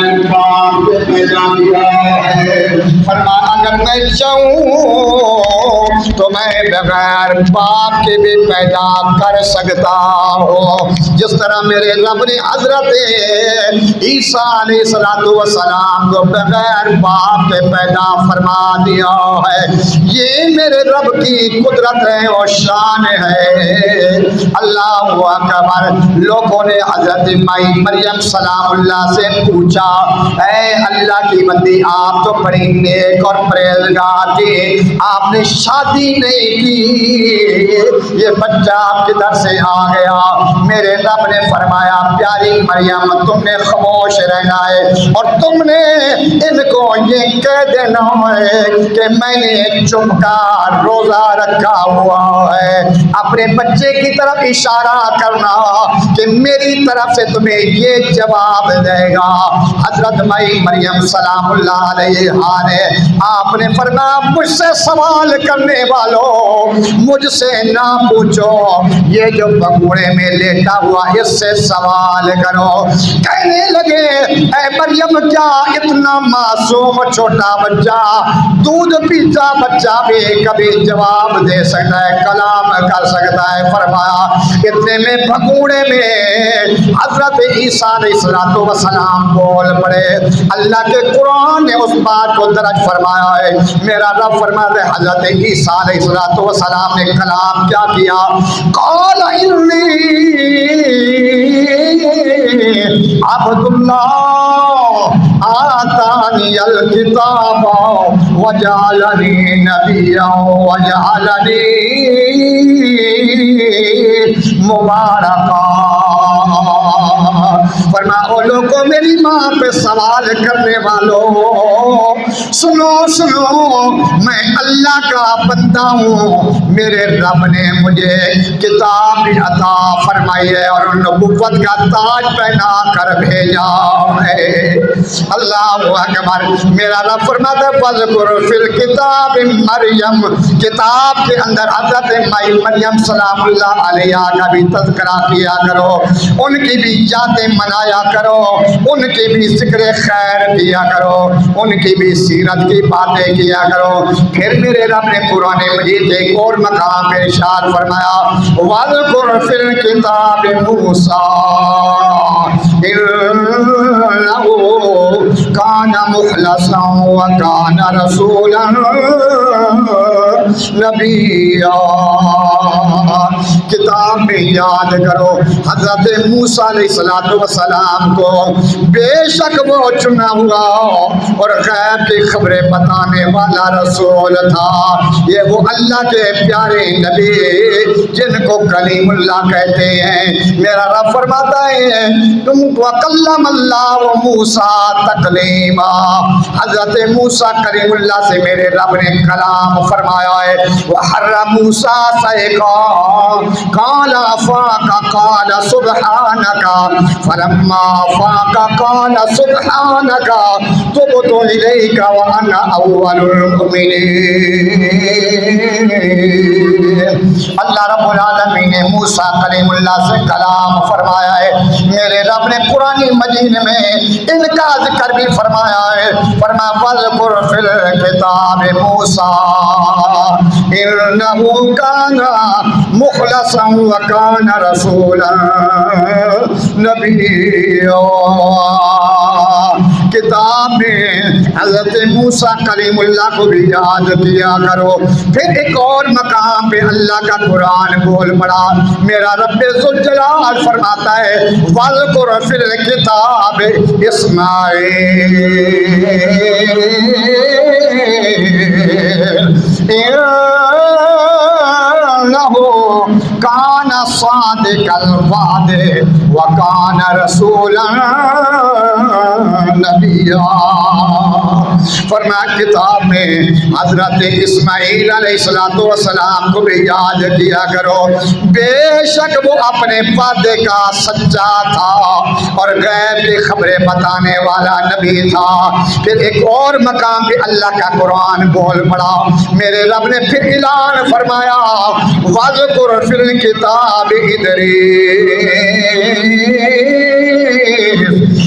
باپ نے پیدا کیا ہے۔ فرمایا اگر میں چاہوں تو میں بغیر باپ کے بھی پیدا کر سکتا ہوں، جس طرح میرے رب نے حضرت عیسیٰ علیہ السلام کو بغیر باپ کے پیدا فرما دیا ہے۔ یہ میرے رب کی قدرت ہے اور شان ہے۔ اللہ اکبر۔ لوگوں نے حضرت مائی مریم سلام اللہ سے پوچھا، اے اللہ کی بندی آپ تو بڑی نیک اور پرہیزگار تھی، آپ نے شادی نہیں کی، یہ بچہ آپ کی طرف سے آ گیا۔ میرے رب نے فرمایا پیاری مریم تم نے خاموش رہنا ہے اور تم نے ان کو یہ کہہ دینا ہے کہ میں نے چپ کا روزہ رکھا ہوا ہے۔ اپنے بچے کی طرف اشارہ کرنا کہ میری طرف سے تمہیں یہ جواب دے گا۔ حضرت مائی مریم سلام اللہ علیہ نے آپ نے فرمایا مجھ سے سوال کرنے والوں مجھ سے نہ پوچھو، یہ جو بگوڑے میں لیٹا ہوا اس سے سوال کرو۔ کہنے لگے اے مریم کیا اتنا معصوم چھوٹا بچہ دودھ پیتا بچہ بھی کبھی جواب دے سکتا ہے، کلام کر سکتا ہے؟ فرمایا اتنے میں بھگوڑے میں حضرت عیسیٰ علیہ السلام بول پڑے۔ اللہ کے قرآن نے اس بات کو درج فرمایا ہے۔ میرا رب فرماتا ہے حضرت عیسیٰ علیہ السلام نے کلام کیا کیا؟ قال انی عبد اللہ آتانی الکتاب وجعلنی نبیا وجعلنی مبارکا۔ فرمایا او لوگوں میری ماں پہ سوال کرنے والوں سنو سنو، میں اللہ کا بندہ ہوں، میرے رب نے مجھے کتاب بھی عطا فرمائی ہے اور نبوت کا تاج پہنا کر بھیجا ہے۔ اللہ اکبر۔ میرا رب فرماتا ہے فذکر فی الکتاب مریم، کتاب کے اندر حضرت مائی مریم سلام اللہ علیہ کا بھی تذکرہ کیا کرو، ان کی بھی یادیں منایا کرو، ان کی بھی ذکر خیر کیا کرو، ان کی بھی سیرت کی باتیں کیا کرو۔ پھر میرے رب نے قرآن مجید ایک اور مقام پہ ارشاد فرمایا وَاذْكُرْ فِي الْكِتَابِ مُوسَىٰ إِنَّهُ كَانَ مُخْلَصًا وَكَانَ رَسُولًا نَبِيًّا۔ کتاب میں یاد کرو حضرت موسیٰ علیہ السلام کو، بے شک وہ چنا ہوا اور غیب کی خبریں بتانے والا رسول تھا۔ یہ وہ اللہ کے پیارے نبی جن کو کلیم اللہ کہتے ہیں۔ میرا رب فرماتا ہے تم کو کلم اللہ و موسیٰ تکلیما، حضرت موسیٰ کلیم اللہ سے میرے رب نے کلام فرمایا ہے۔ وحر موسیٰ سیقا قال فاق قال سبحانک فلما فاق قال سبحانک تبت الیک وانا اول المؤمنین۔ اللہ رب العالمین نے موسیٰ کلیم اللہ سے کلام فرمایا ہے۔ میرے رب نے قرآن مجید میں ان کا ذکر بھی فرمایا ہے۔ فرمایا وَاذْكُرْ فِي الْكِتَابِ مُوسَىٰ إِنَّهُ كَانَ مُخْلَصًا وَكَانَ رَسُولًا نَبِيًّا۔ کتاب میں حضرت موسیٰ کلیم اللہ کو بھی یاد کیا کرو۔ پھر ایک اور مقام پہ اللہ کا قرآن بول پڑا۔ میرا رب ذوالجلال فرماتا ہے وَاذْكُرْ فِي الْكِتَابِ اسماعیل إِنَّهُ كَانَ صَادِقَ الْوَعْدِ وَكَانَ رَسُولًا نَبِيًّا۔ فرمایا کتاب میں حضرت اسماعیل علیہ السلام کو بھی یاد کیا کرو، بے شک وہ اپنے وعدے کا سچا تھا اور غیب کی خبریں بتانے والا نبی تھا۔ پھر ایک اور مقام پہ اللہ کا قرآن بول پڑا۔ میرے رب نے پھر اعلان فرمایا وَاذْكُرْ فِي الْكِتَابِ إِدْرِيسَ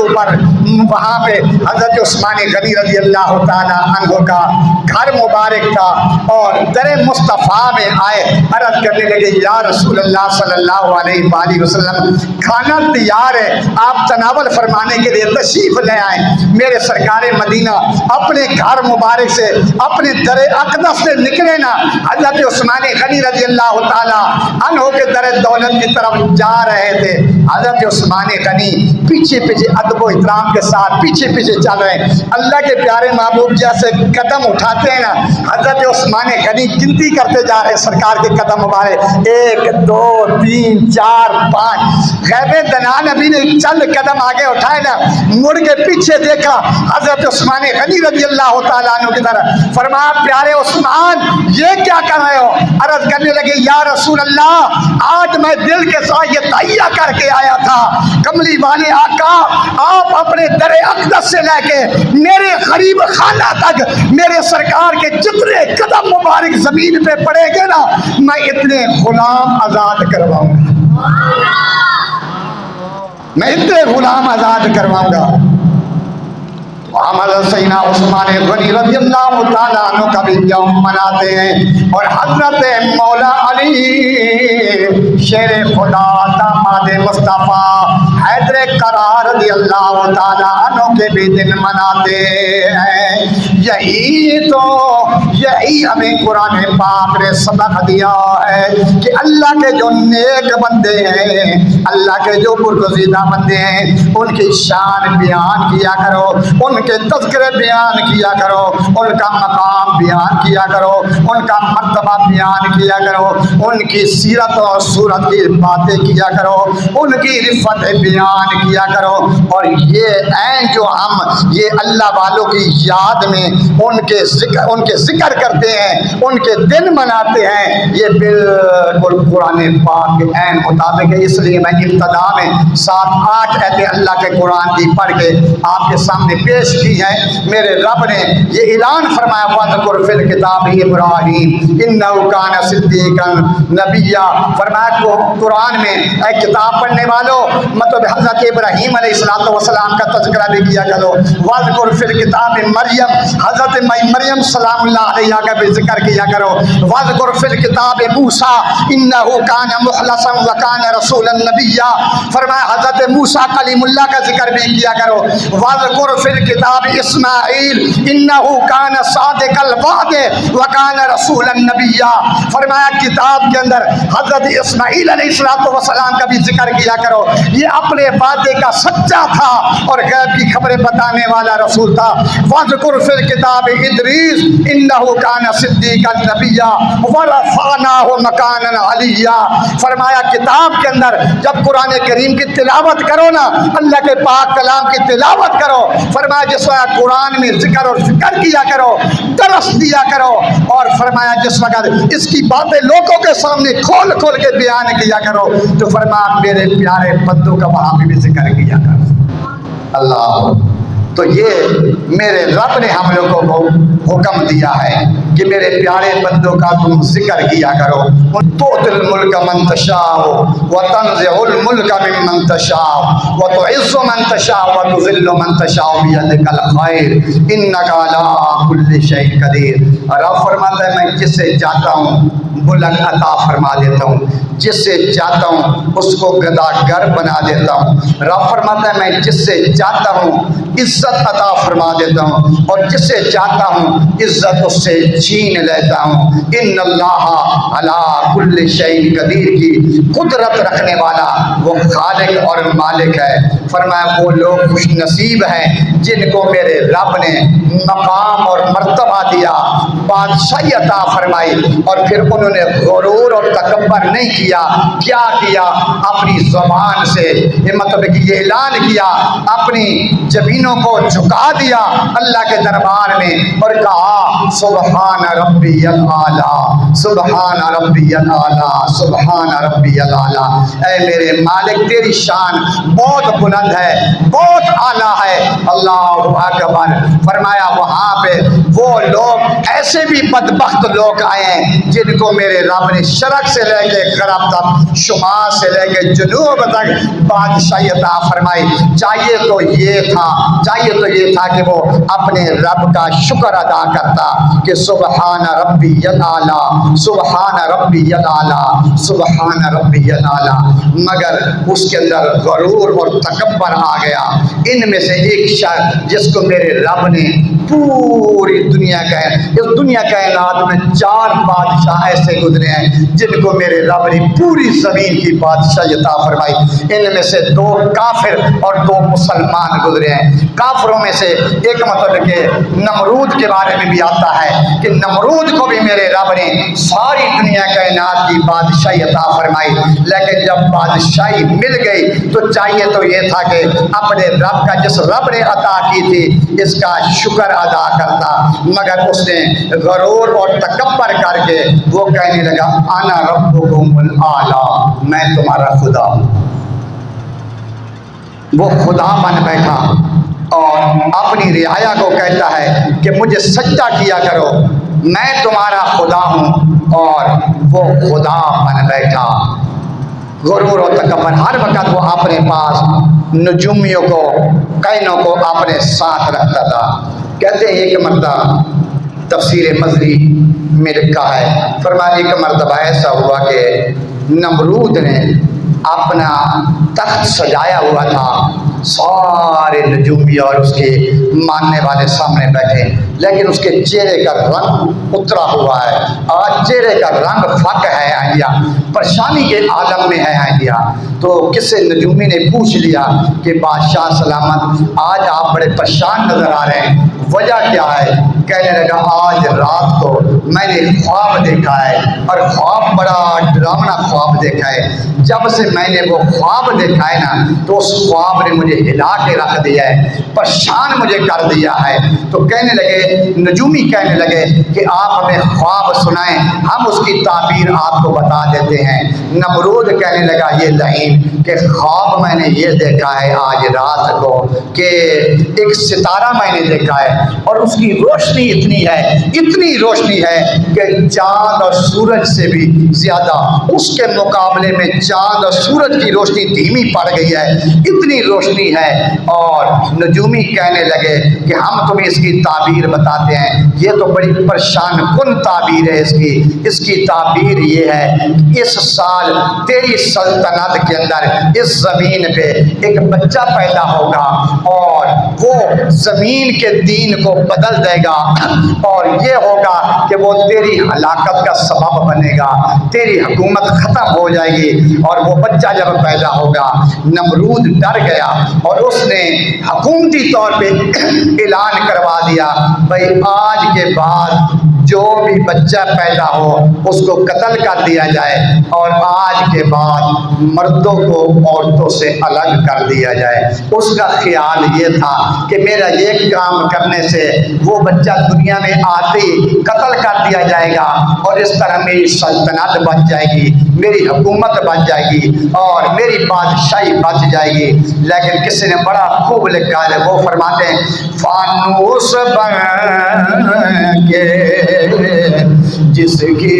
کے اوپر وہاں پہ حضرت عثمان غنی رضی اللہ تعالیٰ عنہ کا گھر مبارک تھا، اور در مصطفیٰ میں آئے، عرض کرنے لگے یا رسول اللہ صلی اللہ علیہ وآلہ وسلم کھانا تیار ہے، آپ تناول فرمانے کے لیے تشریف لے آئیں۔ میرے سرکار مدینہ اپنے گھر مبارک سے، اپنے در اقدس سے نکلے نا، حضرت عثمان غنی رضی اللہ تعالیٰ عنہ کے در دولت کی طرف جا رہے تھے۔ حضرت عثمان غنی پیچھے پیچھے ادب و احترام کے ساتھ پیچھے پیچھے چل رہے ہیں۔ اللہ کے پیارے محبوب جیسے قدم اٹھاتے ہیں نا، حضرت عثمان غنی گنتی کرتے جا رہے ہیں سرکار کے قدم مبارک، 1 2 3 4 5۔ غیب دنا نبی نے چند قدم آگے اٹھائے نا، مڑ کے پیچھے دیکھا حضرت عثمان غنی رضی اللہ تعالیٰ عنہ کی طرف، فرمایا پیارے عثمان یہ کیا کر رہے ہو؟ عرض کرنے لگے یا رسول اللہ آج میں دل کے ساتھ یہ تہیہ کر کے آیا تھا، کملی والے آقا آپ اپنے در اقدس سے لے کے میرے غریب خانہ تک میرے سرکار کے جتنے قدم مبارک زمین پہ پڑے گے نا، میں اتنے غلام آزاد کرواؤں گا، میں اتنے غلام آزاد کرواؤں گا۔ حضرت سیدنا عثمان غنی رضی اللہ تعالیٰ عنہ کا بھی یوم مناتے ہیں، اور حضرت مولا علی شیر خدا داماد مصطفیٰ حیدر قرار رضی اللہ تعالیٰ عنہ کے بھی دن مناتے ہیں۔ یہی ہمیں قرآن پاک نے سبق دیا ہے کہ اللہ کے جو نیک بندے ہیں، اللہ کے جو برگزیدہ بندے ہیں، ان کی شان بیان کیا کرو، ان کے تذکرے بیان کیا کرو، ان کا مقام بیان کیا کرو، ان کا مرتبہ بیان کیا کرو، ان کی سیرت اور صورت کی باتیں کیا کرو، ان کی رفت بیان کیا کرو۔ اور یہ عین جو ہم یہ اللہ والوں کی یاد میں ان کے ذکر کرتے ہیں، ان کے دن مناتے ہیں، یہ بالکل قرآن پاک کے عین مطابق ہے۔ اس لیے میں ابتدا میں 7-8 ایتیں اللہ کے قرآن کی پڑھ کے آپ کے سامنے پیش کی ہے۔ میرے رب نے یہ اعلان فرمایا وَاذْكُرْ فِي الْكِتَابِ إِبْرَاهِيمَ إِنَّهُ كَانَ صِدِّيقًا نَبِيًّا۔ فرمایا قرآن میں اے کتاب پڑھنے والوں، مطلب حضرت ابراہیم علیہ السلام کا تذکرہ بھی کیا کرو۔ وَاذْكُرْ فِي الْكِتَابِ مریم، حضرت مریم سلام اللہ علیہا کا بھی ذکر کیا کرو۔ وَاذْكُرْ فِي الْكِتَابِ موسیٰ إِنَّهُ كَانَ مُخْلَصًا وَكَانَ رَسُولًا نَبِيًّا۔ فرمایا حضرت موسیٰ کلیم اللہ کا ذکر بھی کیا کرو۔ وَاذْكُرْ فِي الْكِتَابِ اسماعیل إِنَّهُ كَانَ صَادِقَ الْوَعْدِ وَكَانَ رَسُولًا نَبِيًّا۔ فرمایا کتاب کے اندر حضرت اسماعیل علیہ السلام کا بھی ذکر کیا کرو، یہ اپنے وعدے کا سچا تھا اور غیب کی خبریں بتانے والا رسول تھا۔ وَاذْكُرْ فِي الْكِتَابِ إِدْرِيسَ إِنَّهُ كَانَ صِدِّيقًا نَبِيًّا وَرَفَعْنَاهُ مَكَانًا عَلِيًّا۔ فرمایا کتاب کے اندر جب قرآن کریم کی تلاوت کرو نا، اللہ کے پاک کلام کی تلاوت کرو، فرمایا جس وقت قرآن میں ذکر اور فکر کیا کرو، درس دیا کرو، اور فرمایا جس وقت اس کی باتیں لوگوں کے سامنے کھول کھول کے بیان کیا کرو، تو فرمایا میرے پیارے بندوں کا وہاں پہ بھی ذکر کیا کرو۔ اللہ، تو یہ میرے رب نے ہم لوگوں کو حکم دیا ہے کہ میرے پیارے بندوں کا تم ذکر کیا کرو۔ تُؤْتِي الْمُلْكَ مَن تَشَاءُ وَتَنزِعُ الْمُلْكَ مِمَّن تَشَاءُ وَتُعِزُّ مَن تَشَاءُ وَتُذِلُّ مَن تَشَاءُ بِيَدِكَ الْخَيْرُ إِنَّكَ عَلَىٰ كُلِّ شَيْءٍ قَدِيرٌ۔ رب فرماتا ہے میں جس سے چاہتا ہوں بلند عطا فرما دیتا ہوں، جس سے چاہتا ہوں اس کو گداگر بنا دیتا ہوں۔ رب فرماتا ہے میں جس سے چاہتا ہوں عزت عطا فرما دیتا ہوں، اور جس سے چاہتا ہوں عزت اس سے چھین لیتا ہوں۔ ان اللہ علی کل شیء قدیر کی قدرت رکھنے والا وہ خالق اور مالک ہے۔ فرمایا وہ لوگ خوش نصیب ہیں جن کو میرے رب نے مقام اور مرتبہ دیا، بادشاہی عطا فرمائی، اور پھر انہوں نے غرور اور تکبر نہیں کیا۔ کیا کیا؟ اپنی زبان سے یہ مطلب کہ یہ اعلان کیا، اپنی جبینوں کو جھکا دیا اللہ کے دربار میں اور کہا سبحان ربی الاعلیٰ، سبحان ربی الاعلیٰ، سبحان ربی الاعلیٰ۔ اے میرے مالک تیری شان بہت بلند ہے، بہت اعلیٰ ہے۔ اللہ اکبر۔ فرمایا وہاں پہ وہ لوگ ایسے بھی بدبخت لوگ آئے ہیں جن کو میرے رب نے شرق سے لے کے غرب تک، شمال سے لے کے جنوب تک بادشاہی عطا فرمائی۔ چاہیے تو یہ تھا کہ وہ اپنے رب کا شکر ادا کرتا کہ سبحان ربی الاعلی، سبحان ربی الاعلی، سبحان ربی الاعلی، مگر اس کے اندر غرور اور تکبر آ گیا۔ ان میں سے ایک شخص جس کو میرے رب نے پوری دنیا کا، اس دنیا کائنات میں 4 بادشاہ ایسے گزرے ہیں جن کو میرے رب نے پوری زمین کی بادشاہی عطا فرمائی۔ ان میں سے 2 کافر اور 2 مسلمان گزرے ہیں۔ کافروں میں سے ایک مطلب کہ نمرود کے بارے میں بھی آتا ہے کہ نمرود کو بھی میرے رب نے ساری دنیا کائنات کی بادشاہی عطا فرمائی، لیکن جب بادشاہی مل گئی تو چاہیے تو یہ تھا کہ اپنے رب کا، جس رب نے عطا کی تھی، اس کا شکر ادا کرتا، مگر اس نے غرور اور تکبر کر کے وہ کہنے لگا انا ربکم الاعلی، میں تمہارا خدا ہوں۔ وہ خدا بن بیٹھا اور اپنی رعایا کو کہتا ہے کہ مجھے سجدہ کیا کرو، میں تمہارا خدا ہوں، اور وہ خدا بن بیٹھا۔ غرور و تکبر، ہر وقت وہ اپنے پاس نجومیوں کو، کائنوں کو اپنے ساتھ رکھتا تھا۔ کہتے ہیں ایک مرتبہ تفسیر مزری میں لکھا ہے، فرمایا ایک مرتبہ ایسا ہوا کہ نمرود نے اپنا تخت سجایا ہوا تھا، سارے نجومی اور اس کے ماننے والے سامنے بیٹھے، لیکن اس کے چہرے کا رنگ اترا ہوا ہے، آج چہرے کا رنگ فق ہے آئندیا، پریشانی کے عالم میں ہے آئندیا۔ تو کسی نجومی نے پوچھ لیا کہ بادشاہ سلامت، آج آپ بڑے پریشان نظر آ رہے ہیں، وجہ کیا ہے؟ کہنے لگا آج رات کو میں نے خواب دیکھا ہے، اور خواب بڑا ڈراؤنا خواب دیکھا ہے۔ جب سے میں نے وہ خواب دیکھا ہے نا، تو اس خواب نے مجھے ہلا کے رکھ دیا ہے، پریشان مجھے کر دیا ہے۔ تو کہنے لگے، نجومی کہنے لگے کہ آپ ہمیں خواب سنائیں، ہم اس کی تعبیر آپ کو بتا دیتے ہیں۔ نمرود کہنے لگا یہ لعین کہ خواب میں نے یہ دیکھا ہے آج رات کو کہ ایک ستارہ میں نے دیکھا ہے، اور اس کی روشنی اتنی روشنی ہے کہ چاند اور سورج سے بھی زیادہ اس کے مقابلے میں چاند اور سورج کی روشنی دھیمی پڑ گئی ہے، اتنی روشنی ہے۔ اور نجومی کہنے لگے کہ ہم تمہیں اس کی تعبیر بتاتے ہیں، یہ تو بڑی پریشان کن تعبیر ہے اس کی تعبیر یہ ہے کہ اس سال تیری سلطنت کے اندر اس زمین پہ ایک بچہ پیدا ہوگا، اور وہ زمین کے دین کو بدل دے گا، اور یہ ہوگا کہ وہ تیری ہلاکت کا سبب بنے گا، تیری حکومت ختم ہو جائے گی۔ اور وہ بچہ جب پیدا ہوگا، نمرود ڈر گیا اور اس نے حکومتی طور پہ اعلان کروا دیا، بھائی آج کے بعد جو بھی بچہ پیدا ہو اس کو قتل کر دیا جائے، اور آج کے بعد مردوں کو عورتوں سے الگ کر دیا جائے۔ اس کا خیال یہ تھا کہ میرا یہ کام کرنے سے وہ بچہ دنیا میں آتے ہی قتل کر دیا جائے گا، اور اس طرح میری سلطنت بچ جائے گی، میری حکومت بچ جائے گی، اور میری بادشاہی بچ جائے گی۔ لیکن کسی نے بڑا خوب لکھا ہے، وہ فرماتے ہیں فانوس بن کے جس کی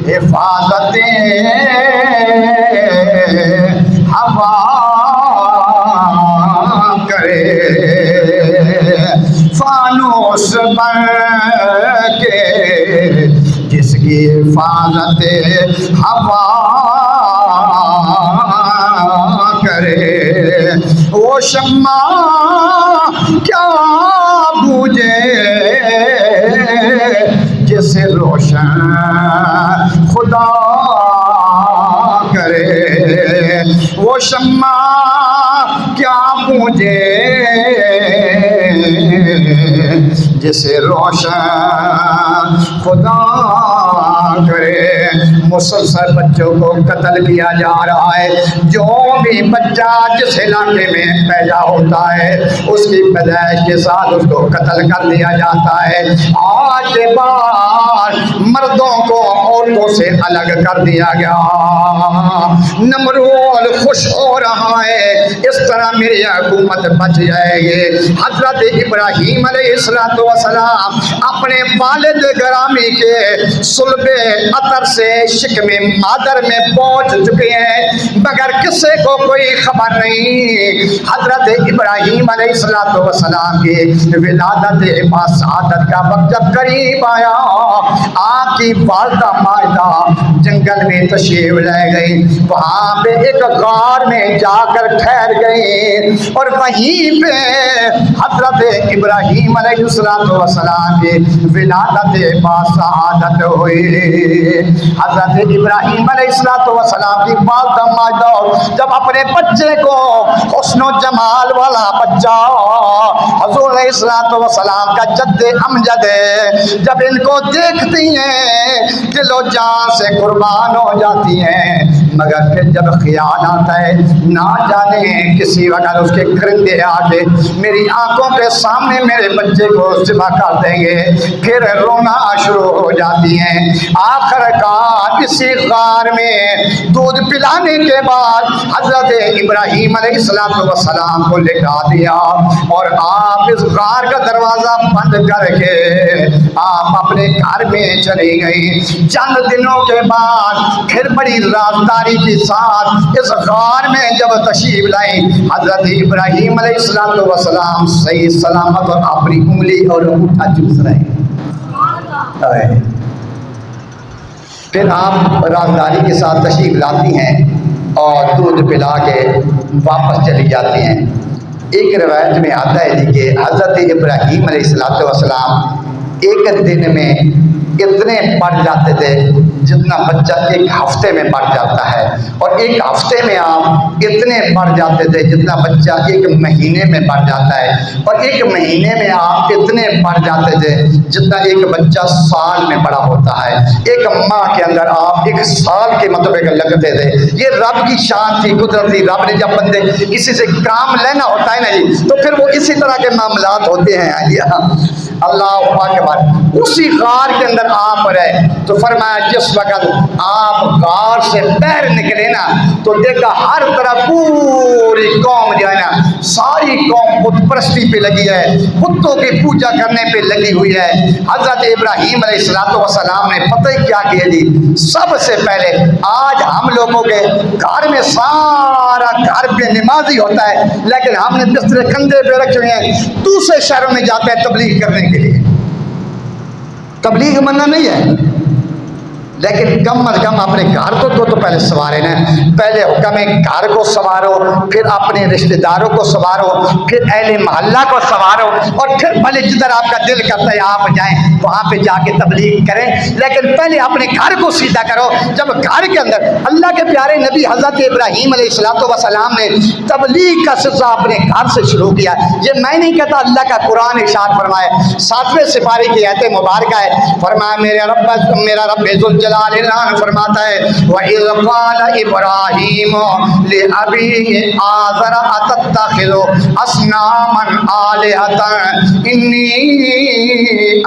حفاظتیں ہوا کرے، فانوس بن کے جس کی حفاظت ہوا کرے، وہ شمع کیا بوجھے جسے روشن خدا کرے، وہ شمع کیا بوجھے جسے روشن خدا کرے، مسلسل بچوں کو قتل کیا جا رہا ہے۔ جو بھی بچہ جس علاقے میں پیدا ہوتا ہے اس کی پیدائش کے ساتھ اس کو قتل کر دیا جاتا ہے۔ آج کے بعد مردوں کو عورتوں سے الگ کر دیا گیا۔ نمرود خوش ہو رہا ہے اس طرح میری حکومت بچ جائے گی۔ حضرت ابراہیم علیہ السلام اپنے والد گرامی کے صلب اطہر سے شکم مادر میں پہنچ چکے ہیں مگر کسی کو کوئی خبر نہیں۔ حضرت ابراہیم علیہ السلام کی ولادت سعادت کا وقت جب قریب آیا، آپ کی والدہ ماجدہ جنگل میں تشریف لے گئی، وہاں پہ ایک غار میں جا کر ٹھہر گئی اور وہیں پہ حضرت ابراہیم علیہ السلام کی ولادت سعادت ہوئی۔ حضرت ابراہیم علیہ السلام کی والدہ ماجدہ جب اپنے بچے کو حسن و جمال والا بچہ حضور علیہ السلام کا جد امجد ہے، جب ان کو دیکھتی ہیں دل و جان سے قربان ہو جاتی ہیں، مگر پھر جب خیال آتا ہے نہ جانے کسی وقت اس کے کرندے آتے میری آنکھوں کے سامنے میرے بچے کو ذبح کر دیں گے، پھر رونا شروع ہو جاتی ہیں۔ آخر کار اسی غار میں دودھ پلانے کے بعد حضرت ابراہیم علیہ السلام کو لٹا دیا اور آپ اس غار کا دروازہ بند کر کے آپ اپنے گھر میں چلی گئی۔ چند دنوں کے بعد پھر بڑی رازداری کے ساتھ اس غار میں جب تشریف لائی، حضرت ابراہیم علیہ السلام صحیح سلامت اور اپنی انگلی اور انگوٹھا چوس رہے۔ پھر آپ رازداری کے ساتھ تشریف لاتی ہیں اور دودھ پلا کے واپس چلی جاتی ہیں۔ ایک روایت میں آتا ہے کہ حضرت ابراہیم علیہ السلام ایک دن میں اتنے بڑھ جاتے تھے جتنا بچہ ایک ہفتے میں بڑھ جاتا ہے، اور ایک ہفتے میں آپ اتنے بڑھ جاتے تھے جتنا بچہ ایک مہینے میں بڑھ جاتا ہے، اور ایک مہینے میں آپ اتنے بڑھ جاتے تھے جتنا ایک بچہ سال میں بڑا ہوتا ہے۔ ایک ماہ کے اندر آپ ایک سال کے مطابق لگتے تھے۔ یہ رب کی شان تھی، قدرت تھی۔ رب نے جب بندے کسی سے کام لینا ہوتا ہے نا جی، تو پھر وہ اسی طرح کے معاملات ہوتے ہیں۔ اللہ اکبر۔ اسی غار کے اندر آپ رہے تو فرمایا جس وقت آپ غار سے باہر نکلے نا تو دیکھا ہر طرف پوری قوم جو ہے نا، ساری قوم بت پرستی پہ لگی ہے، بتوں کی پوجا کرنے پہ لگی ہوئی ہے۔ حضرت ابراہیم علیہ السلام نے پتہ ہی کیا کیا جی، سب سے پہلے آج ہم لوگوں کے گھر میں سارا گھر پہ نمازی ہوتا ہے، لیکن ہم نے بستر کندھے پہ رکھے ہوئے ہیں، دوسرے شہروں میں جاتے ہیں تبلیغ کرنے کے لیے۔ تبلیغ منع نہیں ہے، لیکن کم از کم اپنے گھر کو تو پہلے سنوارے نا۔ پہلے حکم ہے گھر کو سنوارو، پھر اپنے رشتہ داروں کو سنوارو، پھر اہل محلہ کو سنوارو، اور پھر بھلے جدھر آپ کا دل کرتا ہے آپ جائیں وہاں پہ جا کے تبلیغ کریں، لیکن پہلے اپنے گھر کو سیدھا کرو۔ جب گھر کے اندر اللہ کے پیارے نبی حضرت ابراہیم علیہ السلام نے تبلیغ کا سلسلہ اپنے گھر سے شروع کیا۔ یہ میں نہیں کہتا، اللہ کا قرآن ارشاد فرمائے 7ویں سپارے کی آیت مبارکہ ہے، فرمایا میرا رب ذوالجلال فرماتا ہے وَإِذْ قَالَ إِبْرَاهِيمُ لِأَبِيهِ آزَرَ أَتَتَّخِذُ أَصْنَامًا آلِهَةً إِنِّي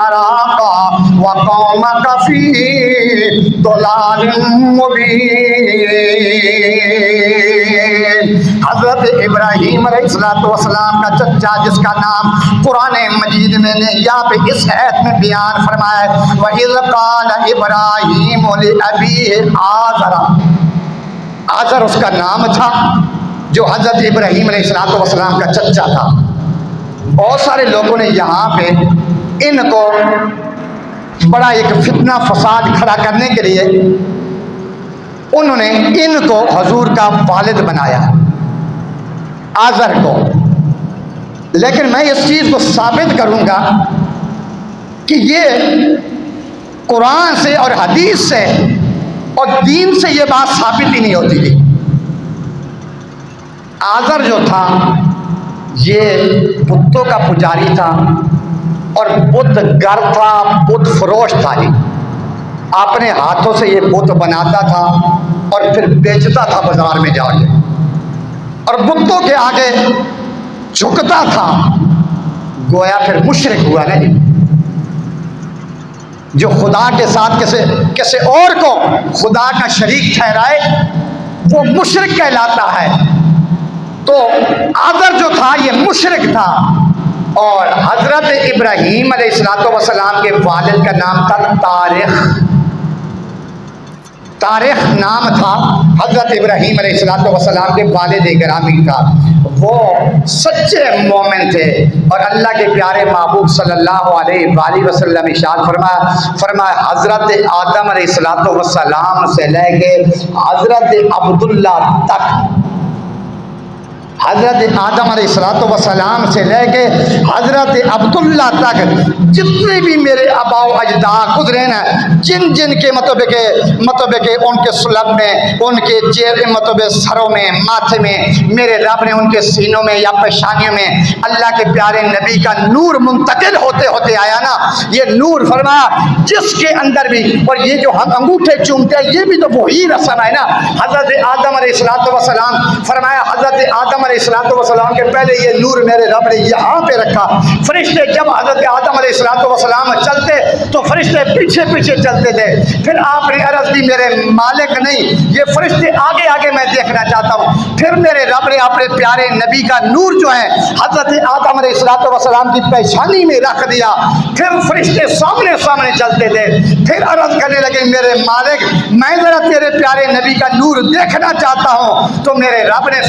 أَرَاكَ وَقَوْمَكَ فِي ضَلَالٍ مُبِينٍ۔ حضرت ابراہیم علیہ السلام کا چچا جس کا نام قرآن مجید میں نے یہاں پہ اس آیت میں بیان فرمایا ہے وَإِذْ قَالَ إِبْرَاهِيمُ لِأَبِيهِ آزَرَ، آزر اس کا نام تھا جو حضرت ابراہیم علیہ السلام کا چچا تھا۔ بہت سارے لوگوں نے یہاں پہ ان کو بڑا ایک فتنہ فساد کھڑا کرنے کے لیے انہوں نے ان کو حضور کا والد بنایا، آزر کو۔ لیکن میں اس چیز کو ثابت کروں گا کہ یہ قرآن سے اور حدیث سے اور دین سے یہ بات ثابت ہی نہیں ہوتی تھی۔ آزر جو تھا یہ بتوں کا پجاری تھا اور بت گر تھا، بت فروش تھا۔ اپنے ہاتھوں سے یہ بت بناتا تھا اور پھر بیچتا تھا بازار میں جا کے، اور بتوں کے آگے جھکتا تھا، گویا پھر مشرک ہوا نہیں۔ جو خدا کے ساتھ کسی اور کو خدا کا شریک ٹھہرائے وہ مشرک کہلاتا ہے۔ تو آذر جو تھا یہ مشرک تھا، اور حضرت ابراہیم علیہ السلام کے والد کا نام تھا طارخ۔ طارخ نام تھا حضرت ابراہیم علیہ السلام کے والد گرامی کا۔ وہ سچے مومن تھے، اور اللہ کے پیارے محبوب صلی اللہ علیہ وآلہ وسلم ارشاد فرمایا حضرت آدم علیہ السلام سے لے کے حضرت عبداللہ تک، حضرت آدم علیہ السلام سے لے کے حضرت عبداللہ تک جتنے بھی میرے آباء و اجداد گزرے نا، جن جن کے مطابق ان کے سلب میں، ان کے مطلب سروں میں، ماتھے میں میرے رب نے ان کے سینوں میں یا پیشانیوں میں اللہ کے پیارے نبی کا نور منتقل ہوتے ہوتے آیا نا، یہ نور فرمایا جس کے اندر بھی، اور یہ جو ہم انگوٹھے چومتے ہیں یہ بھی تو وہی رسم ہے نا۔ حضرت آدم علیہ السلام فرمایا حضرت آدم علیہ السلام کے پہلے یہ نور میرے رب نے یہاں پہ رکھا، فرشتے جب حضرت آدم علیہ السلام چلتے تو فرشتے پیچھے پیچھے چلتے تھے، پھر آپ نے عرض کی میرے مالک نہیں، یہ فرشتے آگے آگے میں دیکھنا چاہتا ہوں، پھر میرے رب نے اپنے پیارے نبی کا نور جو ہے حضرت آدم علیہ السلام کی پیشانی میں رکھ دیا، پھر فرشتے سامنے سامنے چلتے تھے، پھر عرض کرنے لگے میرے مالک میں ذرا تیرے پیارے نبی کا نور دیکھنا چاہتا ہوں، تو میرے رب نے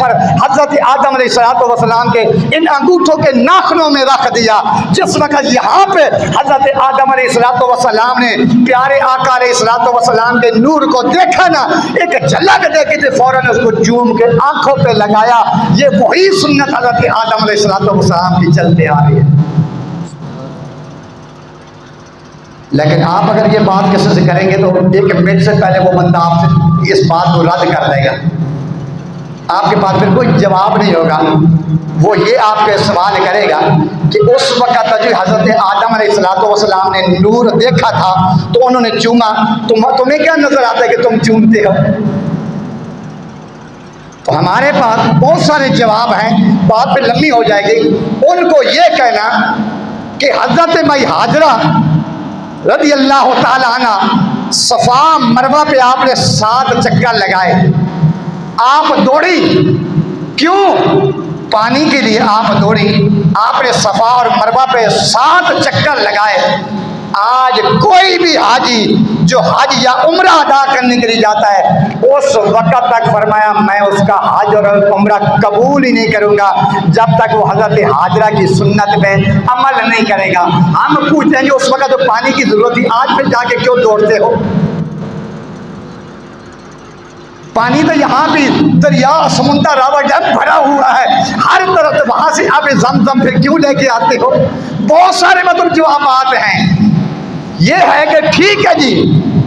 حضرت آدم علیہ السلام کے ان انگوٹھوں کے ناخنوں میں رکھ دیا۔ جس وقت یہاں پہ حضرت آدم علیہ السلام نے پیارے آقا علیہ السلام کے نور کو دیکھا نا، ایک جھلک دیکھی تھی، فوراً اس کو چوم کے آنکھوں پہ لگایا۔ یہ وہی سنت حضرت آدم علیہ السلام کی چلتے آ رہی ہے۔ لیکن آپ اگر یہ بات کسی سے کریں گے تو ایک منٹ سے پہلے وہ بندہ آپ سے اس بات کو رد کر دے گا، آپ کے پاس پھر کوئی جواب نہیں ہوگا۔ وہ یہ آپ کے سوال کرے گا کہ اس وقت جو حضرت آدم علیہ السلام نے نور دیکھا تھا تو انہوں نے چوما، تمہیں کیا نظر آتا ہے کہ تم چومتے ہو؟ تو ہمارے پاس بہت سارے جواب ہیں، بات پہ لمبی ہو جائے گی۔ ان کو یہ کہنا کہ حضرت مائی ہاجرہ رضی اللہ تعالی عنہ صفا مروہ پہ آپ نے 7 چکر لگائے، آپ دوڑی، کیوں؟ پانی کے لیے آپ دوڑی، آپ نے صفا اور مروہ پہ 7 چکر لگائے۔ آج کوئی بھی حاجی جو حج یا عمرہ ادا کرنے کے لیے جاتا ہے اس وقت تک فرمایا میں اس کا حج اور عمرہ قبول ہی نہیں کروں گا جب تک وہ حضرت ہاجرہ کی سنت پہ عمل نہیں کرے گا۔ ہم پوچھتے ہیں کہ اس وقت تو پانی کی ضرورت تھی، آج پھر جا کے کیوں دوڑتے ہو؟ پانی تو یہاں بھی دریا سمندر راور ڈیم بھرا ہوا ہے، ہر طرف، وہاں سے آپ زمزم پھر کیوں لے کے آتے ہو؟ بہت سارے مطلب جوابات ہیں۔ یہ ہے کہ ٹھیک ہے جی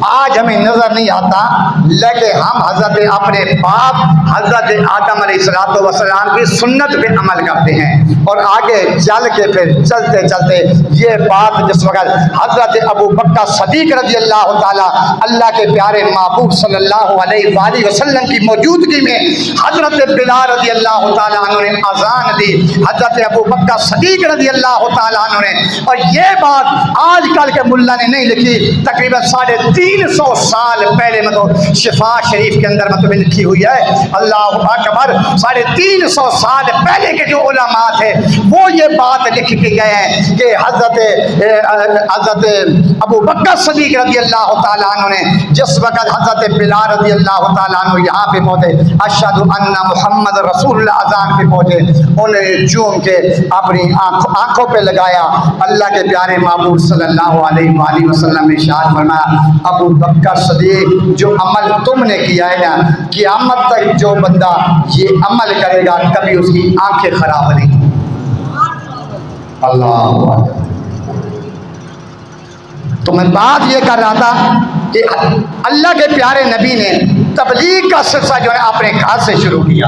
آج ہمیں نظر نہیں آتا، لیکن ہم حضرت اپنے باپ حضرت آدم علیہ السلام کی سنت پہ عمل کرتے ہیں، اور آگے چل کے پھر چلتے چلتے یہ بات جس وقت حضرت ابو بکر صدیق رضی اللہ تعالیٰ اللہ کے پیارے محبوب صلی اللہ علیہ وآلہ وسلم کی موجودگی میں حضرت بلال رضی اللہ تعالیٰ عنہ نے اذان دی، حضرت ابو بکر صدیق رضی اللہ تعالیٰ عنہ نے، اور یہ بات آج کل کے ملا نے نہیں لکھی، تقریباً 350 سال پہلے مطلب شفا شریف کے اندر مطلب لکھی ہوئی ہے۔ اللہ اکبر، 350 سال پہلے کے جو علماء تھے وہ یہ بات لکھ کے گئے ہیں کہ حضرت ابو بکر صدیق رضی اللہ تعالیٰ عنہ نے جس وقت حضرت بلال رضی اللہ تعالیٰ عنہ یہاں پہ پہنچے اشہد ان محمد رسول اللہ اذان پہ پہنچے، انہوں نے چوم کے اپنی آنکھوں پہ لگایا۔ اللہ کے پیارے محبوب صلی اللہ علیہ وآلہ وسلم نے ارشاد فرمایا ابو بکر صدیق جو عمل تم نے کیا ہے نا، قیامت تک جو بندہ یہ عمل کرے گا کبھی اس کی آنکھیں خراب نہیں۔ اللہ، تو میں بات یہ کر رہا تھا کہ اللہ کے پیارے نبی نے تبلیغ کا سلسلہ جو ہے اپنے گھر سے شروع کیا،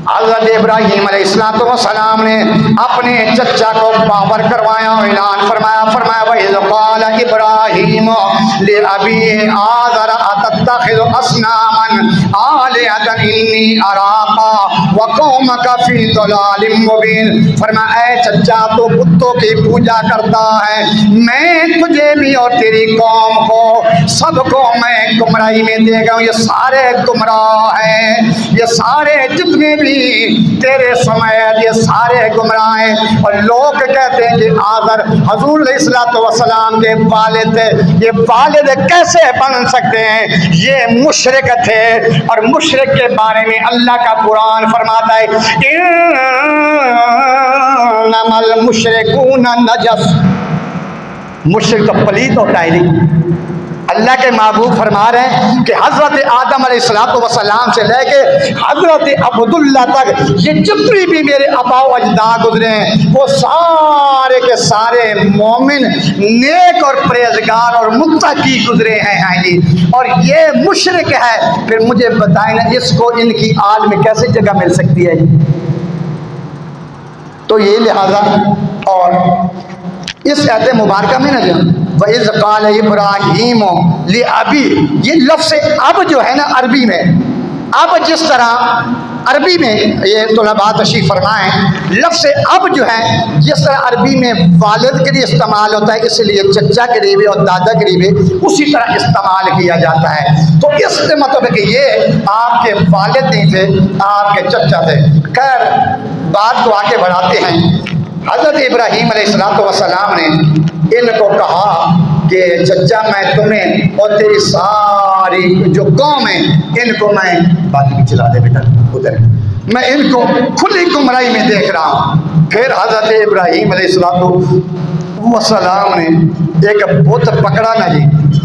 حضرت ابراہیم علیہ السلام نے اپنے چچا کو باور کروایا، اعلان فرمایا، وَإِذْ قَالَ إِبْرَاهِيمُ لِأَبِيهِ آزَرَ أَتَتَّخِذُ أَصْنَامًا آلِهَةً إِنِّي أَرَاكَ وَقَوْمَكَ فِي ضَلَالٍ مُّبِينٍ۔ فرمایا اے چچا تو بتوں کی پوجا کرتا ہے، میں تجھے بھی اور تیری قوم کو سب کو میں گمراہی میں دے گا ہوں۔ یہ سارے گمراہ ہیں، یہ سارے جتنے بھی تیرے سمیت یہ سارے گمراہ ہیں۔ اور لوگ کہتے ہیں کہ آذر حضور علیہ السلام کے والد تھے، یہ والد کیسے بن سکتے ہیں؟ یہ مشرک تھے، اور مشرک کے بارے میں اللہ کا قرآن فرماتا ہے انما المشرکون نجس، مشرک تو پلید ہوتا ہے نہیں۔ اللہ کے محبوب فرما رہے ہیں کہ حضرت آدم علیہ السلام سے لے کے حضرت عبداللہ تک یہ جتنی بھی میرے آبا و اجداد گزرے ہیں وہ سارے کے سارے مومن، نیک اور پرہیزگار اور متقی گزرے ہیں جی۔ اور یہ مشرک ہے، پھر مجھے بتائیں نا اس کو ان کی آل میں کیسے جگہ مل سکتی ہے جی؟ تو یہ لہذا اور اس آیت مبارکہ میں نا جو وَإِذْ قَالَ إِبْرَاهِيمُ لِأَبِيهِ، یہ لفظ اب جو ہے نا عربی میں، اب جس طرح عربی میں یہ طلباء تشریف فرمائیں، لفظ اب جو ہے جس طرح عربی میں والد کے لیے استعمال ہوتا ہے، اس لیے چچا کے لیے بھی اور دادا کے لیے بھی اسی طرح استعمال کیا جاتا ہے۔ تو اس کے مطلب ہے کہ یہ آپ کے والد نہیں تھے، آپ کے چچا تھے۔ خیر بات کو آگے بڑھاتے ہیں۔ حضرت ابراہیم علیہ السلام نے ان کو کہا کہ چچا میں تمہیں اور تیری ساری جو قوم ہے ان کو میں بات بھی چلا دے بیٹا ادھر، میں ان کو کھلی گمراہی میں دیکھ رہا ہوں۔ پھر حضرت ابراہیم علیہ السلام نے ایک بت پکڑا نا جی،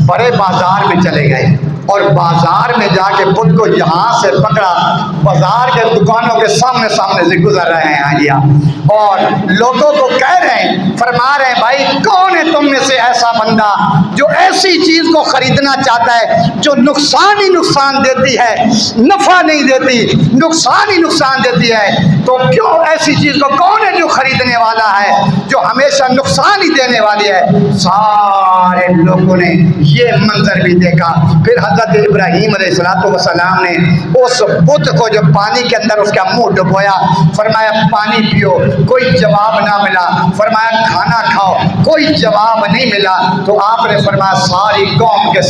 بڑے بازار میں چلے گئے اور بازار میں جا کے بت کو یہاں سے پکڑا، بازار کے دکانوں کے سامنے سے گزر رہے ہیں جی اور لوگوں کو کہہ رہے ہیں، فرما رہے ہیں بھائی کون ہے تم میں سے ایسا بندہ جو ایسی چیز کو خریدنا چاہتا ہے جو نقصان ہی نقصان دیتی ہے، نفع نہیں دیتی، نقصان ہی نقصان دیتی ہے؟ تو کیوں ایسی چیز کو کون ہے جو خریدنے والا ہے جو ہمیشہ نقصان ہی دینے والی ہے؟ سارے لوگوں نے یہ منظر بھی دیکھا۔ پھر حضرت ابراہیم علیہ السلام نے اس بت کو جو پانی کے اندر اس کا منہ ڈبویا، فرمایا پانی پیو، کوئی جواب نہ ملا، فرمایا کھانا کھاؤ، کوئی جواب نہیں ملا۔ تو آپ نے فرمایا ساری قوم کے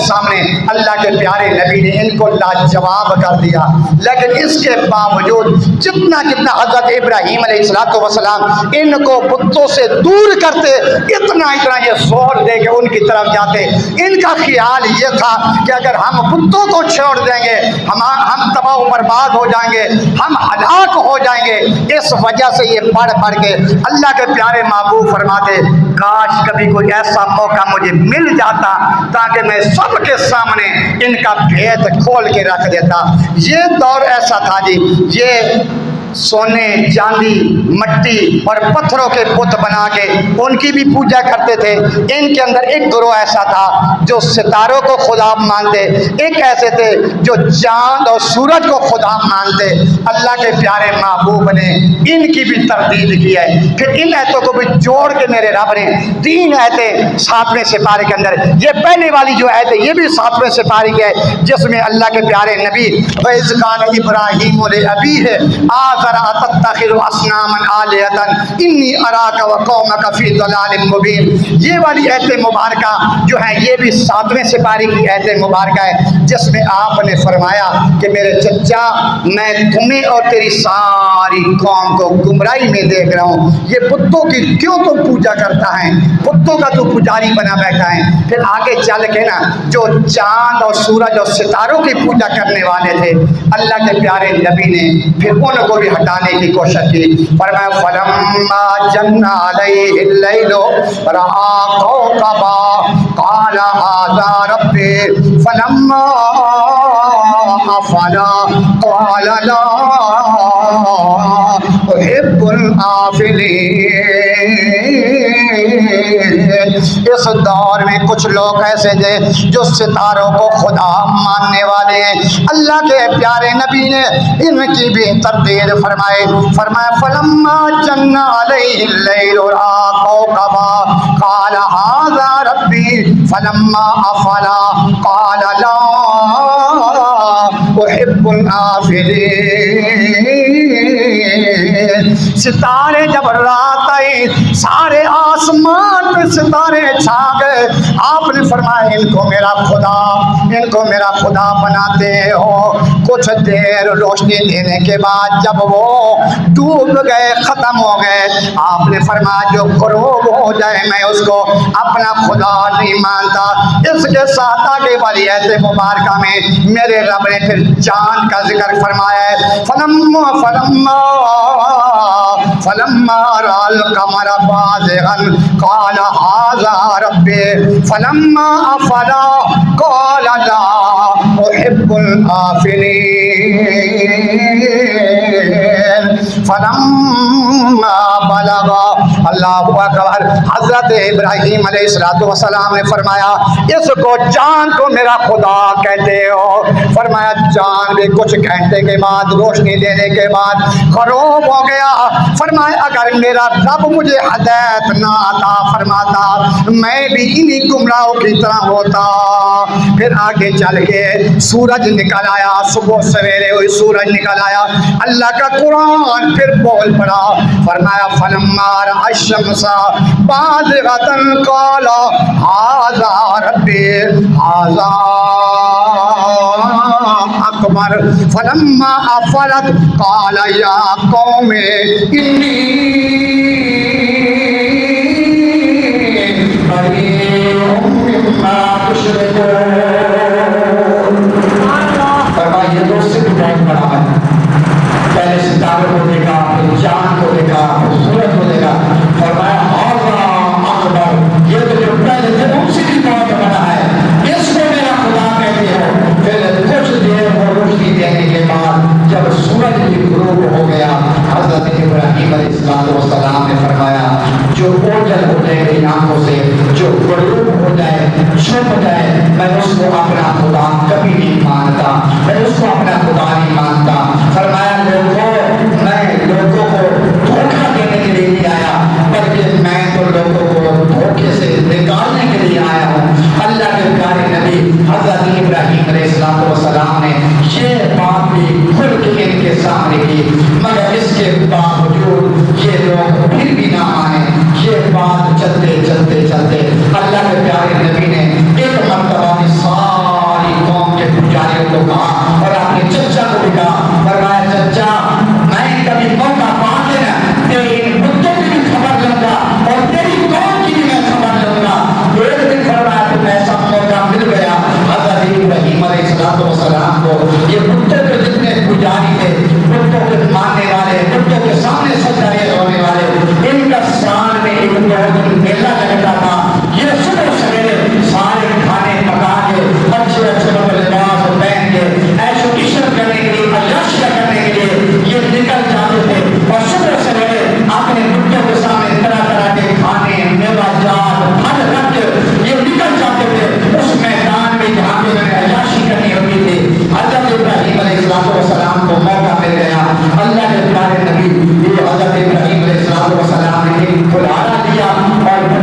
سامنے اللہ کے پیارے نبی نے ان کو لاجواب کر دیا۔ لیکن اس کے باوجود جتنا حضرت ابراہیم علیہ السلام ان کو بتوں سے دور کرتے، اتنا یہ زور دے کے ان کی طرف جاتے، ان کا خیال یہ تھا کہ اگر ہم بتوں کو چھوڑ دیں گے ہم تباہ و برباد ہو جائیں گے، ہم ہلاک ہو جائیں گے۔ اس وجہ سے یہ پڑھ کے اللہ کے پیارے محبوب فرماتے کاش کبھی کوئی ایسا موقع مجھے مل جاتا تاکہ میں سب کے سامنے ان کا بھید کھول کے رکھ دیتا۔ یہ دور ایسا تھا جی، یہ سونے، چاندی، مٹی اور پتھروں کے بت بنا کے ان کی بھی پوجا کرتے تھے۔ ان کے اندر ایک گروہ ایسا تھا جو ستاروں کو خدا مانتے، ایک ایسے تھے جو چاند اور سورج کو خدا مانتے۔ اللہ کے پیارے محبوب نے ان کی بھی تردید کی ہے۔ پھر ان آیتوں کو بھی جوڑ کے میرے رب نے 3 آیتیں 7ویں سپارے کے اندر، یہ پہلے والی جو آیت ہے یہ بھی 7ویں سپارے کی ہے جس میں اللہ کے پیارے نبی وَإِذْ قَالَ إِبْرَاهِيمُ لِأَبِيهِ آزَرَ أَتَتَّخِذُ أَصْنَامًا آلِهَةً إِنِّي أَرَاكَ وَقَوْمَكَ فِي ضَلَالٍ مُّبِينٍ۔ یہ والی آیت مبارکہ جو ہے یہ بھی 7ویں سپارے کی آیت مبارکہ ہے جس میں آپ نے فرمایا کہ میرے چچا میں تمہیں اور تیری ساری قوم کو گمراہی میں دیکھ رہا ہوں، یہ بتوں کی کیوں تم پوجا کرتا ہے، بتوں کا تو پجاری بنا بیٹھا ہے۔ پھر آگے چل کے نا جو چاند اور سورج اور ستاروں کی پوجا کرنے والے تھے اللہ کے پیارے نبی نے پھر ان کو بھی ہٹانے کی کوشش کی۔ فرمایا فلما جن علیہ اللیل رأى کوكبا قال هذا ربی فلما افل قال لا احب الآفلین۔ اس دور میں کچھ لوگ ایسے تھے جو ستاروں کو خدا ماننے والے ہیں. اللہ کے پیارے نبی نے ان کی بھی تردید فرمائے. فرمایا فلما جن علیہ اللیل رأى کوكبا قال هذا ربی فلما افلا قال لا احب الآفلین. ستارے جب رات آئی سارے آسمان پہ ستارے چھا گئے. آپ نے فرمایا ان کو میرا خدا بناتے ہو. کچھ دیر روشنی دینے کے بعد جب وہ ڈوب گئے ختم ہو گئے آپ نے فرمایا جو غروب ہو جائے میں اس کو اپنا خدا نہیں مانتا. اس کے ساتھ آگے والی ایت مبارکہ میں میرے رب نے پھر چاند کا ذکر فرمایا ہے. فلما رأى القمر بازغا قال هذا ربي فلما أفلا قال لا أحب الآفلين. فلما بلغ اللہ اکبر حضرت ابراہیم علیہ السلام نے فرمایا اس کو چاند کو میرا خدا کہتے ہو. فرمایا چاند بھی کچھ گھنٹے کے بعد روشنی دینے کے بعد غروب ہو گیا. فرمایا اگر میرا رب مجھے ہدایت نہ عطا فرماتا میں بھی انہی گمراہوں کی طرح ہوتا. پھر آگے چل کے سورج نکل آیا. صبح سویرے ہوئی سورج نکل آیا. اللہ کا قرآن پھر بول پڑا. فرمایا فلما رأى الشمس بازغة قال هذا ربي هذا أكبر فلما أفلت قال يا قوم إني بريء مما تشركون. فرمایا یہ تو صرف بہت بڑا ہے. پہلے ستاروں کو دیکھا پھر چاند کو دیکھا پھر سورج کو دیکھا. فرمایا اللہ اکبر یہ تو جو پہلے تھے ان سے بھی بہت بڑا ہے. اس کو میرا خدا کہتے ہو. پھر کچھ دیر وہ روشنی دینے کے بعد جب سورج بھی غروب ہو گیا حضرت ابراہیم علیہ السلام نے فرمایا جو اوجل ہو جائے میری آنکھوں سے جو غروب ہو جائے چھپ جائے میں اس کو اپنا خدا کبھی نہیں مانتا. میں اس کو اپنا خدا نہیں مانتا. فرمایا میں لوگوں کو دھوکہ دینے کے لیے نہیں آیا بلکہ میں تو لوگوں کو دھوکے سے نکالنے کے لیے آیا ہوں. اللہ کے پیارے نبی حضرت ابراہیم علیہ السلام نے یہ بات بھی کھل کے ان کے سامنے کی مگر اس کے باوجود یہ لوگ پھر بھی نہ مانے. یہ بات چلتے چلتے چلتے اللہ کے پیارے نبی نے ایک مرتبہ ساری قوم کے پجاریوں کو کہا اور اپنے چچا کو بھی کہا. فرمایا چچا میں کبھی موقع پا کے نا تیری بتوں کی بھی خبر لوں گا اور تیری قوم کی بھی میں خبر لوں گا. ایک دن فرمایا تو ایسا موقع مل گیا حضرت ابراہیم علیہ السلام کو. یہ بتوں کے جتنے پجاری تھے بتوں کے ماننے والے بتوں کے سامنے سجدے ہونے والے ان کا سال میں ایک بہت میلہ لگتا تھا. یہ صبح سویرے سارے کھانے پکا کے اچھے اچھے لباس پہن کے ایشو عشرت کرنے کے لیے عیاشیاں کرنے کے لیے یہ نکل جاتے تھے اور صبح سویرے اپنے بتوں کے سامنے طرح طرح کے کھانے میوہ جات پھل رکھ کے یہ نکل جاتے تھے اس میدان میں جہاں پہ انہیں عیاشی کرنی ہوتی تھی. حضرت ابراہیم علیہ السلام کو موقع مل گیا. اللہ کے پیارے نبی یہ حضرت ابراہیم علیہ السلام نے ایک بلانا دیا اور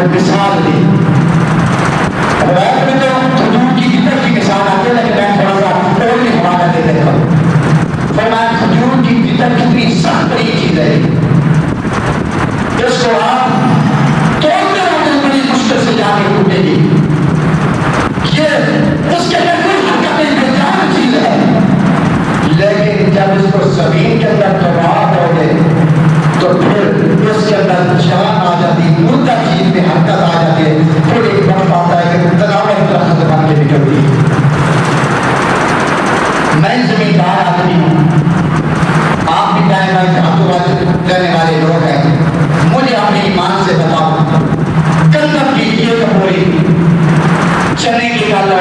اور مثال دی. روایت میں تو کھجور کی گدڑ کی مثال آتی ہے، لیکن میں تھوڑا سا اور بھی حوالہ دے دیتا ہوں. فرمایا کھجور کی گدڑ کتنی سخت بڑی چیز ہے، اس کو آپ توڑتے رہتے بڑی مشکل سے جا کے ٹوٹے گی. یہ اس کے اندر کوئی حرکت نہیں، بے جان چیز ہے، لیکن جب اس کو زمین کے اندر دبا دو گے تو پھر اس کے اندر جان آ جاتی، مردہ چیز میں حرکت آ جاتی ہے. پھر ایک وقت آتا ہے کہ تناور درخت بن کے نکلتی ہے. میں زمیندار آدمی ہوں، آپ بھی دائیں بائیں ہاتھوں رہنے والے لوگ ہیں. مجھے اپنے ایمان سے بتاؤ، گندم کی یہ کپوری، چنے کی کھا لو،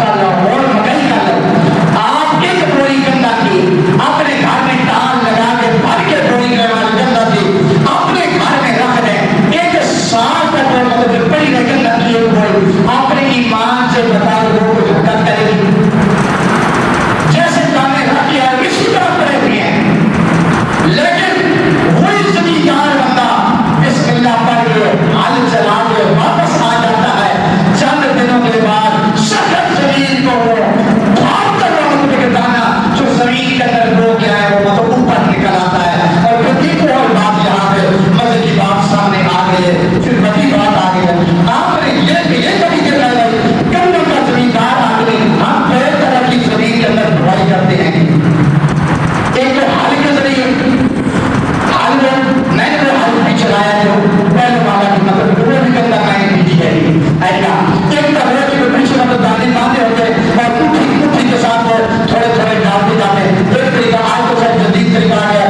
کا لو اور مکئی کا لو، آپ ایک بوری گندہ کی اپنے گھر میں ٹال لگا کے بھر کے بوری والی گندہ کی اپنے گھر میں رکھ دیں، ایک سال تک وہ مطلب بڑی گندہ کی ایک بوری اپنے ایمان سے بتاؤ وہ کچھ حرکت کرے گی؟ جیسے دانے رکھ کے اسی طرح پڑے ہوئے ہیں. لیکن وہی زمیندار بندہ بسم اللہ پڑھ کے ہل چلا کے واپس آ جاتا ہے، چند دنوں کے بعد سخت زمین کو بھاگ کر وہ دانا جو زمین کے اندر ہو گیا ہے وہ مطلب اوپر نکل آتا ہے. اور پھر ایک اور بات یہاں پہ مزے کی بات سامنے آ گئی ہے، پھر بڑی بات آ گئی ہے. آپ نے یہ کبھی دیکھا ہے گندم کا زمیندار آدمی ہم بے طرح کی زمین کے اندر بڑھائی کرتے ہیں. ایک تو حل کے ذریعے حل میں نے وہ حل بھی چلایا جو پہلے والا کی مطلب وہ بھی گندہ میں نے دی ہے ایسا. ایک تو ہے کہ پیچھے مطلب دانے باندھے ہوتے اور کٹھی کے ساتھ وہ تھوڑے تھوڑے ڈالتے جاتے. ایک طریقہ آج تو سب جدید طریقہ آ گیا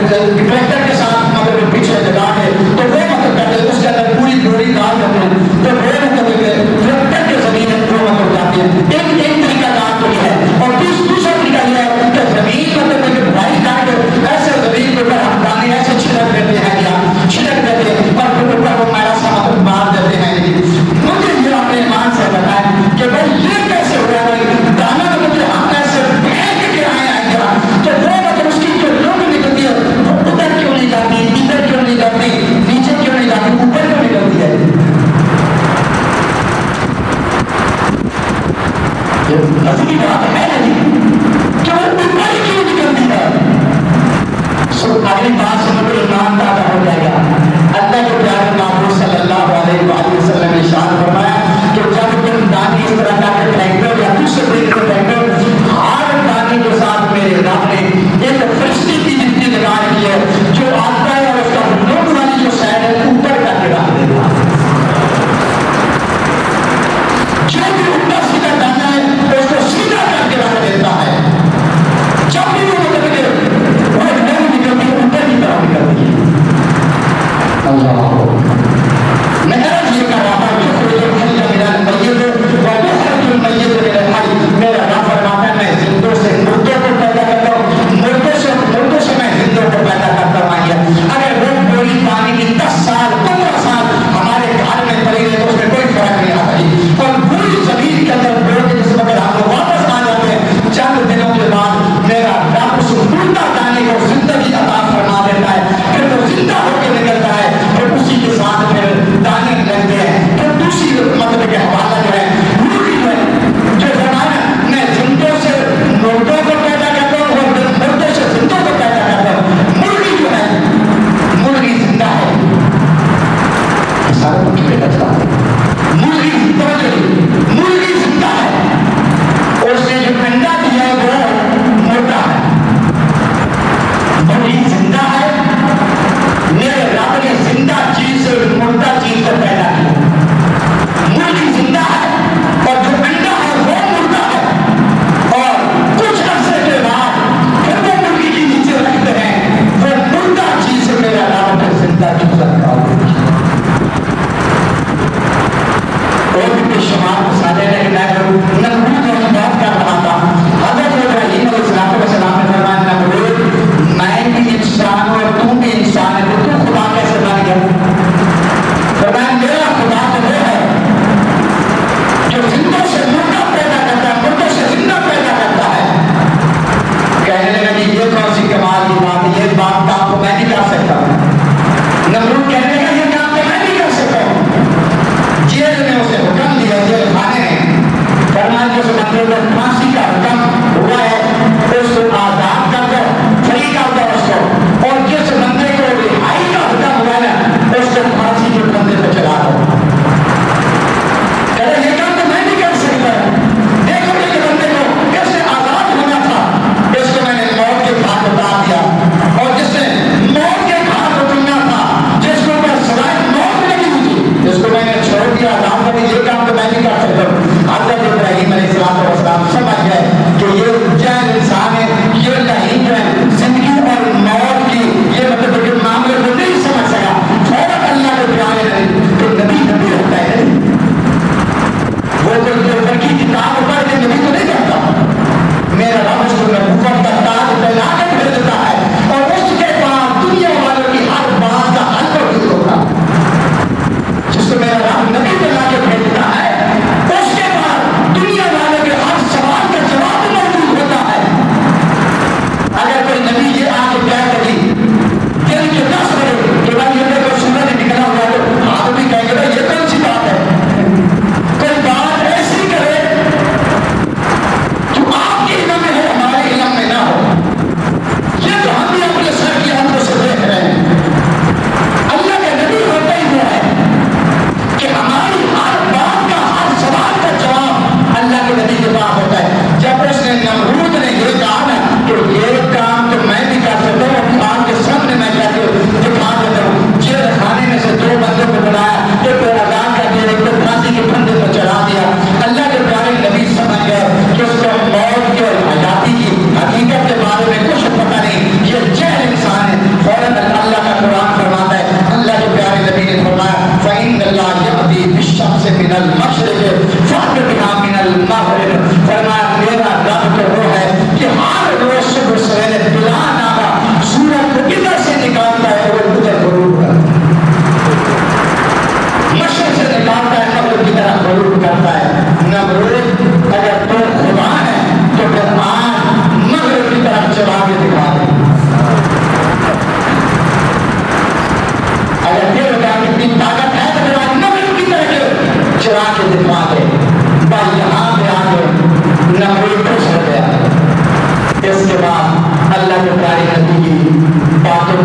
ٹریکٹر کے ساتھ مطلب پیچھے لگا کے تو وہ مطلب کرتے اس کے اندر پوری ڈوری ڈال دیتے ہیں تو وہ مطلب ٹریکٹر کے ذریعے وہ مطلب جاتے ہیں. ایک طریقہ کار تو یہ ہے. اور دوسرا طریقہ یہ ہے کہ زمین مطلب بھائی کر کے ایسے زمین کے اوپر ہم دانے ایسے چھڑک دیتے ہیں یا چھڑک دیتے ہیں اور پھر اوپر وہ میرا سا مطلب مار دیتے ہیں. مجھے یہ اپنے ایمان سے بتائیں کہ بھائی یہ کیسے ہوا ہے دانا مطلب ہم ایسے پھینک کے آئے ہیں کیا تو وہ مطلب اس کی جو لوگ نکلتی ہے وہ ادھر کیوں نہیں جاتی، ادھر کیوں نہیں جاتی، نیچے کیوں نہیں جاتی، اوپر کیوں نکلتی ہے؟ یہ بات ہے کہ وہ اوپر کیوں نکلتی ہے؟ اگلی بات سن کے ایمان پیدا ہو جائے گا. اللہ کے پیارے محبوب صلی اللہ علیہ وآلہ وسلم نے ارشاد فرمایا کہ جب تم دانی اس طرح کا ٹریکٹر یا دوسرے طریقے کا ٹریکٹر ہر دانی کے ساتھ میرے رب نے ایک فرشتے کی جتنی لگا رکھی ہے جو آتا ہے اور اس کا نوٹ والی جو سائڈ ہے اوپر کر کے رکھ دیتا ہے. جو بھی اوپر سیدھا دانا ہے اس کو سیدھا کر کے رکھ دیتا ہے. جب بھی وہ مطلب کہ وہ نکلتی ہے اوپر کی طرف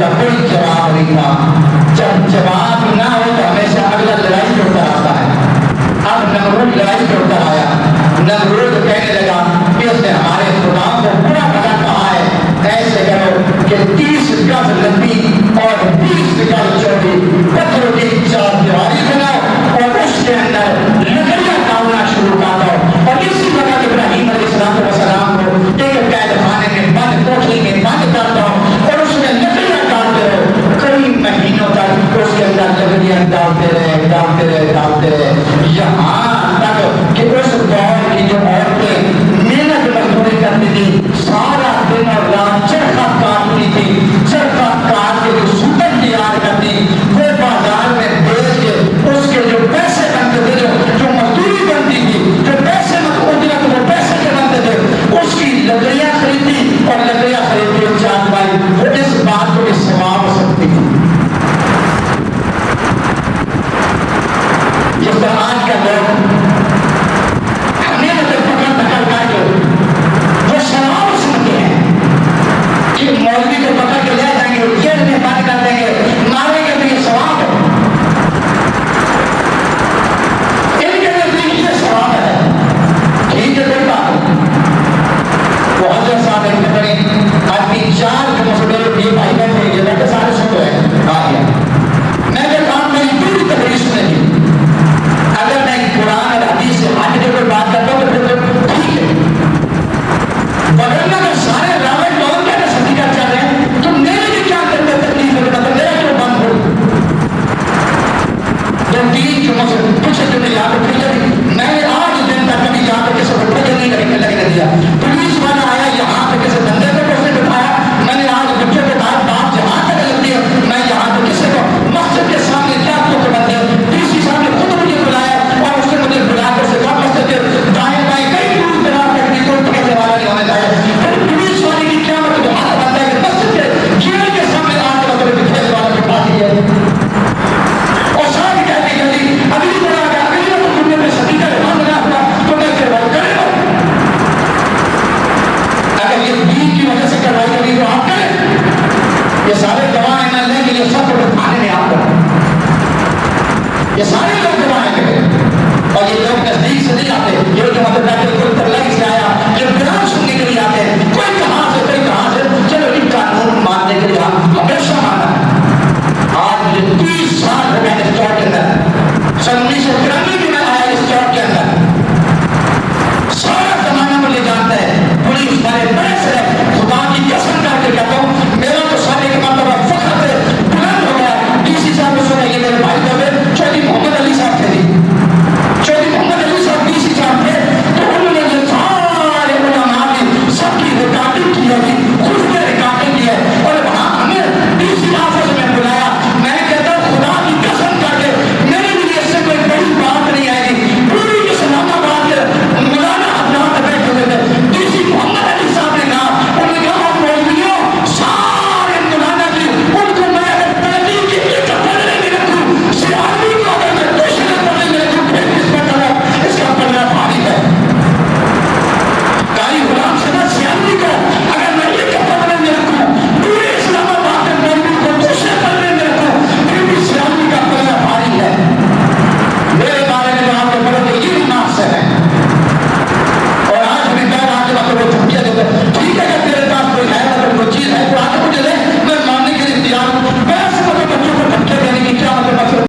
کا کوئی جواب نہیں تھا. جب جواب نہ ہو تو ہمیشہ اگلا لڑائی کے اوپر آتا ہے. اب نمرود لڑائی کے اوپر آیا. نمرود کہنے لگا کہ اس نے ہمارے خداؤں کو برا بھلا کہا ہے، ایسے کرو کہ 30 گز لمبی اور 20 گز چوڑی پتھروں کی 4 دیواری بناؤ اور اس کے اندر لکڑیاں ڈالنا شروع کر دو. اور اسی طرح ابراہیم علیہ السلام کو ایک قید خانے میں بند، کوٹھی میں بند کر دو اور اس میں لکڑیاں ڈالتے رہو. کئی مہینوں تک اس کے اندر لکڑیاں ڈالتے رہے یہاں تک کہ اس دور کی جو عورتیں محنت مزدوری کرتی تھی، سارا دن اور رات چرخہ کاٹتی تھی، چرخہ کاٹ کے جو سوتن تیار کرتی وہ بازار میں بیچ کے اس کے جو پیسے بنتے تھے، جو مزدوری بنتی تھی، جو پیسے اجرت وہ پیسے کے بنتے تھے، اس کی لکڑیاں خریدتی اور لکڑیاں خرید کے چاند بھائی وہ اس بات کو بھی سما ہو سکتی تھی. جس طرح آج کا لوگ ہمیں مطلب پکڑ پکڑ کر کے وہ سوال سنتے ہیں کہ مولوی کو پکڑ کے لے جائیں گے، جیل میں بند کر دیں گے، ماریں گے تو یہ ثواب ہے. ان کے نزدیک یہ ثواب ہے. ٹھیک ہے، کوئی بات نہیں. وہ حضرت صاحب ایک بڑے آدمی 4 کے مسئلے یہ بھائی بیٹھے یہ بیٹھے سارے سن رہے ہیں. آ گیا میں نے کہا میری پوری تقریر سنے گی. اگر میں قرآن اور حدیث سے ہٹ کے کوئی بات کرتا ہوں تو پھر ٹھیک ہے، ورنہ اگر سارے راوی لوگ کیا نصیحت چل رہے ہیں تو میرے بھی کیا کرتے تکلیف ہے، مطلب میرا کیوں بند ہو. تو 3 جمعوں سے کچھ دن یہاں پہ پھر میں نے آج دن تک کبھی یہاں پہ کسی کو پھر نہیں لگنے دیا. پولیس والا آیا یہاں پہ کسی بندے کو اس نے بٹھایا، میں نے آج بچوں کے بعد بات جہاں تک لگتی ہے میں یہاں پہ کسی کو مسجد کے سامنے کیا تو بندے ڈی سی صاحب نے خود مجھے بلایا اور اس نے مجھے بلا کر سے کہا مسجد کے دائیں بائیں کئی دور دراز تک کوئی پکڑنے والا نہیں ہونے چاہیے. پولیس والے کی کیا مطلب ہاتھ بنتا ہے کہ مسجد کے جیل کے سامنے آ کے مطلب کھیل والا بٹھا دیا اور ساتھ کہتے ہیں کہ اگلی بڑا اگر اگلی تو دنیا میں سبھی کا رہا بنا ہوا تو میں پھر بات کرے گا. اگر یہ دین کی وجہ سے کروائی ہوگی تو آپ کریں. یہ سارے گواہ ہیں میں لیں گے، یہ سب کو تھانے میں آپ کریں. یہ سارے لوگ گواہ ہیں اور یہ لوگ نزدیک سے نہیں آتے. یہ جو مطلب ہے کہ کوئی تلگ سے آیا یہ بیان سننے کے لیے آتے ہیں، کوئی کہاں سے کوئی کہاں سے. چلو ان قانون ماننے کے لیے ہمیشہ مانا ہے. آج مجھے 30 سال ہو گئے